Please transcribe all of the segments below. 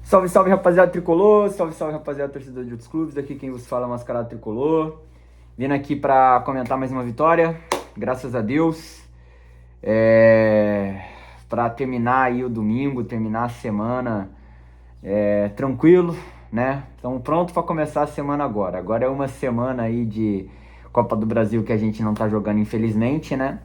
Salve, salve, rapaziada tricolor, salve, salve, rapaziada torcedor de outros clubes, aqui quem vos fala é o Mascarado Tricolor, vindo aqui pra comentar mais uma vitória, graças a Deus, pra terminar aí o domingo, terminar a semana tranquilo, né? Então pronto pra começar a semana agora é uma semana aí de Copa do Brasil que a gente não tá jogando infelizmente, né?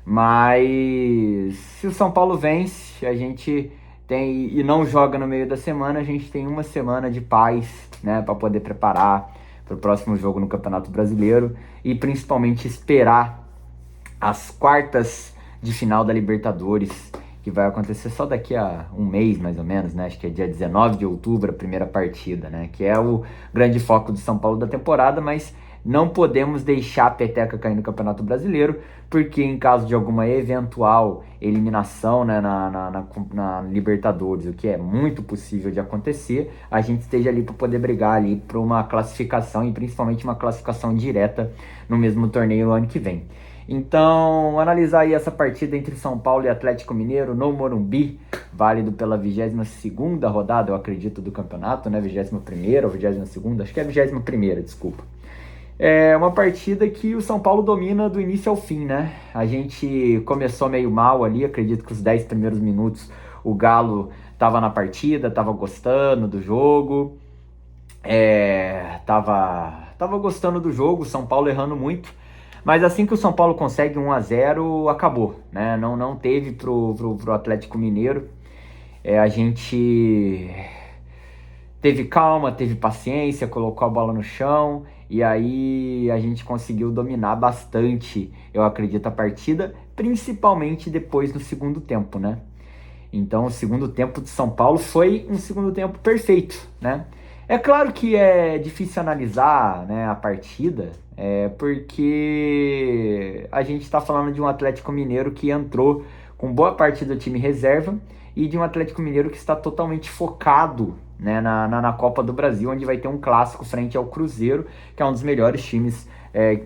Mas se o São Paulo vence, a gente tem e não joga no meio da semana, a gente tem uma semana de paz, né, para poder preparar para o próximo jogo no Campeonato Brasileiro e principalmente esperar as quartas de final da Libertadores, que vai acontecer só daqui a um mês, mais ou menos, né? Acho que é dia 19 de outubro, a primeira partida, né? Que é o grande foco do São Paulo da temporada, mas não podemos deixar a peteca cair no Campeonato Brasileiro, porque em caso de alguma eventual eliminação, né, na Libertadores, o que é muito possível de acontecer, a gente esteja ali para poder brigar ali para uma classificação e principalmente uma classificação direta no mesmo torneio no ano que vem. Então, analisar aí essa partida entre São Paulo e Atlético Mineiro no Morumbi, válido pela 22ª rodada, eu acredito, do campeonato, né? 21ª ou 22ª? Acho que é a 21ª, desculpa. É uma partida que o São Paulo domina do início ao fim, né? A gente começou meio mal ali, acredito que os 10 primeiros minutos o Galo tava na partida, tava gostando do jogo, tava gostando do jogo, o São Paulo errando muito. Mas assim que o São Paulo consegue 1-0, acabou, né? Não teve pro Atlético Mineiro. A gente teve calma, teve paciência, colocou a bola no chão e aí a gente conseguiu dominar bastante, eu acredito, a partida, principalmente depois no segundo tempo, né? Então o segundo tempo de São Paulo foi um segundo tempo perfeito, né? É claro que é difícil analisar, né, a partida, porque a gente está falando de um Atlético Mineiro que entrou com boa parte do time reserva e de um Atlético Mineiro que está totalmente focado, né, na Copa do Brasil, onde vai ter um clássico frente ao Cruzeiro, que é um dos melhores times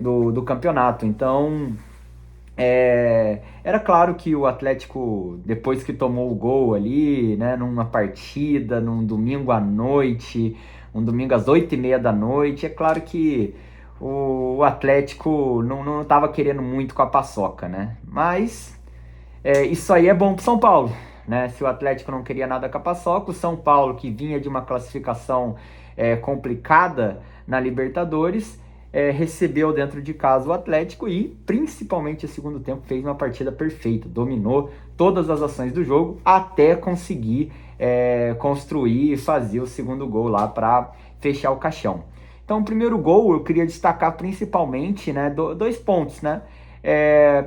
do campeonato. Então, era claro que o Atlético, depois que tomou o gol ali, né, numa partida, num domingo à noite, um domingo às 8h30 da noite, é claro que o Atlético não estava querendo muito com a paçoca, né? Mas isso aí é bom pro São Paulo, né? Se o Atlético não queria nada com a paçoca, o São Paulo, que vinha de uma classificação complicada na Libertadores, recebeu dentro de casa o Atlético e, principalmente no segundo tempo, fez uma partida perfeita, dominou todas as ações do jogo até conseguir construir e fazer o segundo gol lá para fechar o caixão. Então, o primeiro gol eu queria destacar principalmente, né, dois pontos, né?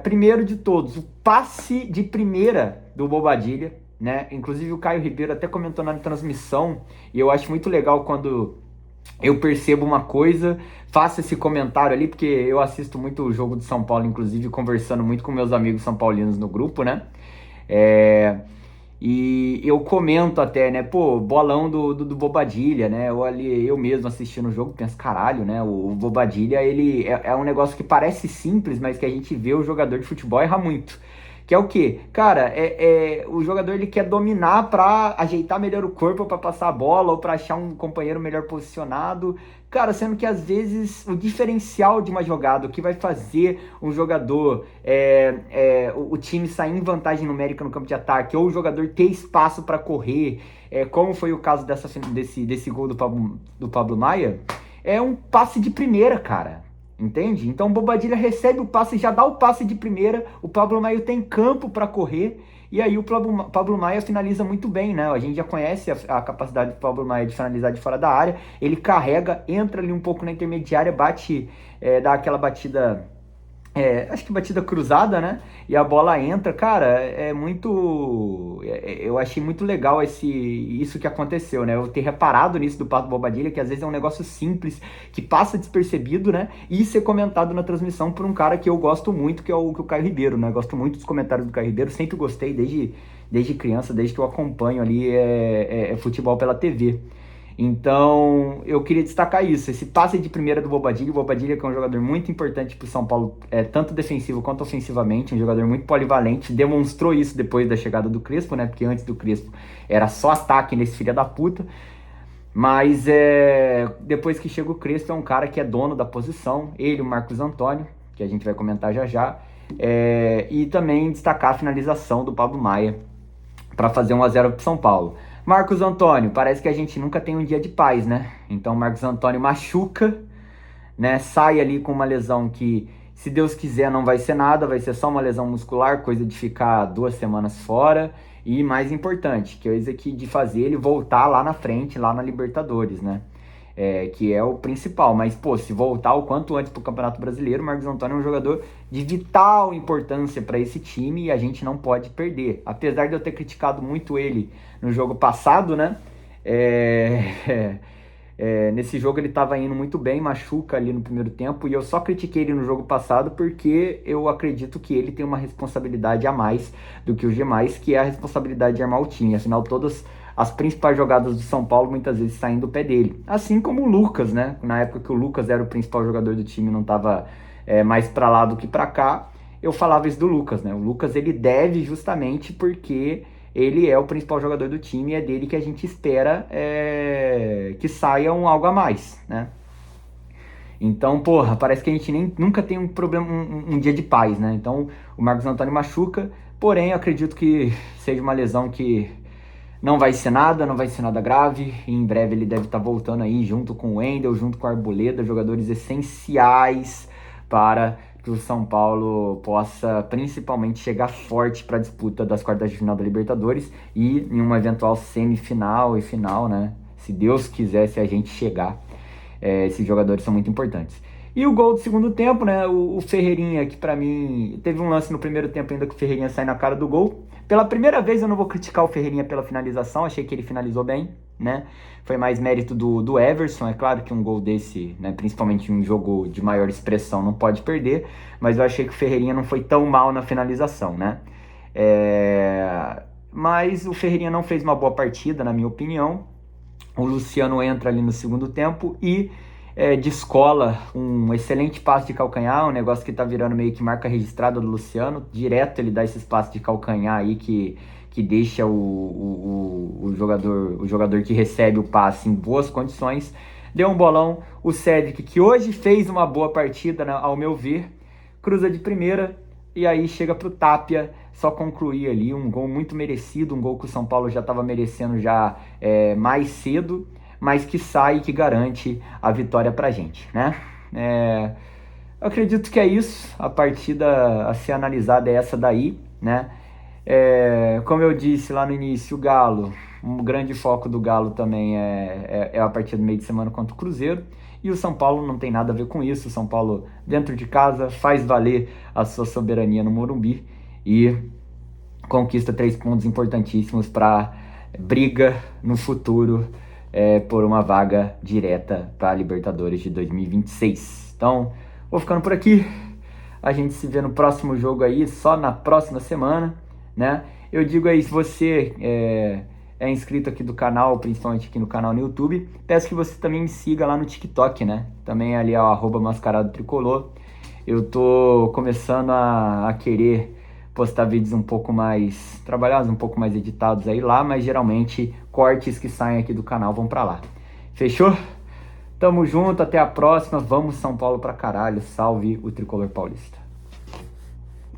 Primeiro de todos, o passe de primeira do Bobadilla, né? Inclusive o Caio Ribeiro até comentou na transmissão, e eu acho muito legal quando eu percebo uma coisa, faço esse comentário ali, porque eu assisto muito o jogo de São Paulo, inclusive conversando muito com meus amigos são paulinos no grupo, né? E eu comento até, né, pô, bolão do Bobadilla, né, eu mesmo assistindo o jogo, penso, caralho, né, o Bobadilla, ele é um negócio que parece simples, mas que a gente vê o jogador de futebol errar muito. Que é o quê? Cara, o jogador ele quer dominar pra ajeitar melhor o corpo pra passar a bola ou pra achar um companheiro melhor posicionado. Cara, sendo que às vezes o diferencial de uma jogada, o que vai fazer um jogador, o time sair em vantagem numérica no campo de ataque, ou o jogador ter espaço pra correr, como foi o caso desse gol do Pablo Maia, é um passe de primeira, cara. Entende? Então o Bobadilla recebe o passe, já dá o passe de primeira, o Pablo Maia tem campo para correr, e aí o Pablo Maia finaliza muito bem, né? A gente já conhece a capacidade do Pablo Maia de finalizar de fora da área, ele carrega, entra ali um pouco na intermediária, bate, dá aquela batida, acho que batida cruzada, né? E a bola entra, cara, eu achei muito legal isso que aconteceu, né? Eu ter reparado nisso do passo do Bobadilla, que às vezes é um negócio simples, que passa despercebido, né? E ser comentado na transmissão por um cara que eu gosto muito, que é o Caio Ribeiro, né? Eu gosto muito dos comentários do Caio Ribeiro, sempre gostei desde criança, desde que eu acompanho ali futebol pela TV. Então, eu queria destacar isso, esse passe de primeira do Bobadilla. O Bobadilla, que é um jogador muito importante para o São Paulo, tanto defensivo quanto ofensivamente, um jogador muito polivalente, demonstrou isso depois da chegada do Crespo, né? Porque antes do Crespo era só ataque nesse filho da puta. Mas depois que chega o Crespo, é um cara que é dono da posição, ele, o Marcos Antônio, que a gente vai comentar já já, e também destacar a finalização do Pablo Maia para fazer 1-0 pro São Paulo. Marcos Antônio, parece que a gente nunca tem um dia de paz, né? Então Marcos Antônio machuca, né? Sai ali com uma lesão que, se Deus quiser, não vai ser nada, vai ser só uma lesão muscular, coisa de ficar 2 semanas fora. E mais importante, que coisa que de fazer ele voltar lá na frente, lá na Libertadores, né? Que é o principal. Mas, pô, se voltar o quanto antes pro Campeonato Brasileiro, o Marcos Antônio é um jogador de vital importância para esse time e a gente não pode perder. Apesar de eu ter criticado muito ele no jogo passado, né? Nesse jogo ele estava indo muito bem, machuca ali no primeiro tempo, e eu só critiquei ele no jogo passado porque eu acredito que ele tem uma responsabilidade a mais do que os demais, que é a responsabilidade de armar o time. Afinal, todas as principais jogadas do São Paulo muitas vezes saem do pé dele. Assim como o Lucas, né? Na época que o Lucas era o principal jogador do time, não estava mais para lá do que para cá, eu falava isso do Lucas, né? O Lucas, ele deve justamente porque ele é o principal jogador do time e é dele que a gente espera que saia algo a mais, né? Então, porra, parece que a gente nunca tem um problema, um dia de paz, né? Então, o Marcos Antônio machuca, porém, eu acredito que seja uma lesão que não vai ser nada grave, e em breve ele deve estar voltando aí junto com o Wendel, junto com o Arboleda, jogadores essenciais para que o São Paulo possa principalmente chegar forte para a disputa das quartas de final da Libertadores e em uma eventual semifinal e final, né? Se Deus quiser, se a gente chegar, esses jogadores são muito importantes. E o gol do segundo tempo, né? O Ferreirinha, que pra mim teve um lance no primeiro tempo ainda que o Ferreirinha sai na cara do gol. Pela primeira vez eu não vou criticar o Ferreirinha pela finalização, achei que ele finalizou bem, né? Foi mais mérito do Everson. É claro que um gol desse, né, principalmente em um jogo de maior expressão, não pode perder, mas eu achei que o Ferreirinha não foi tão mal na finalização, né? Mas o Ferreirinha não fez uma boa partida, na minha opinião. O Luciano entra ali no segundo tempo e descola um excelente passe de calcanhar, um negócio que tá virando meio que marca registrada do Luciano. Direto ele dá esses passes de calcanhar aí que deixa o jogador que recebe o passe em boas condições. Deu um bolão, o Cedric, que hoje fez uma boa partida, né, ao meu ver, cruza de primeira e aí chega pro Tapia só concluir ali um gol muito merecido, um gol que o São Paulo já estava merecendo já mais cedo, mas que sai e que garante a vitória pra gente, né? Eu acredito que é isso, a partida a ser analisada é essa daí, né? Como eu disse lá no início, o Galo, um grande foco do Galo também é a partida do meio de semana contra o Cruzeiro, e o São Paulo não tem nada a ver com isso. O São Paulo, dentro de casa, faz valer a sua soberania no Morumbi e conquista 3 pontos importantíssimos para briga no futuro por uma vaga direta para a Libertadores de 2026. Então, vou ficando por aqui. A gente se vê no próximo jogo aí, só na próxima semana, né? Eu digo aí, se você é inscrito aqui do canal, principalmente aqui no canal no YouTube, peço que você também me siga lá no TikTok, né? Também ali, ó, @mascaradotricolor. Eu tô começando a querer postar vídeos um pouco mais trabalhados, um pouco mais editados aí lá, mas geralmente cortes que saem aqui do canal vão pra lá. Fechou? Tamo junto, até a próxima. Vamos São Paulo pra caralho. Salve o Tricolor Paulista.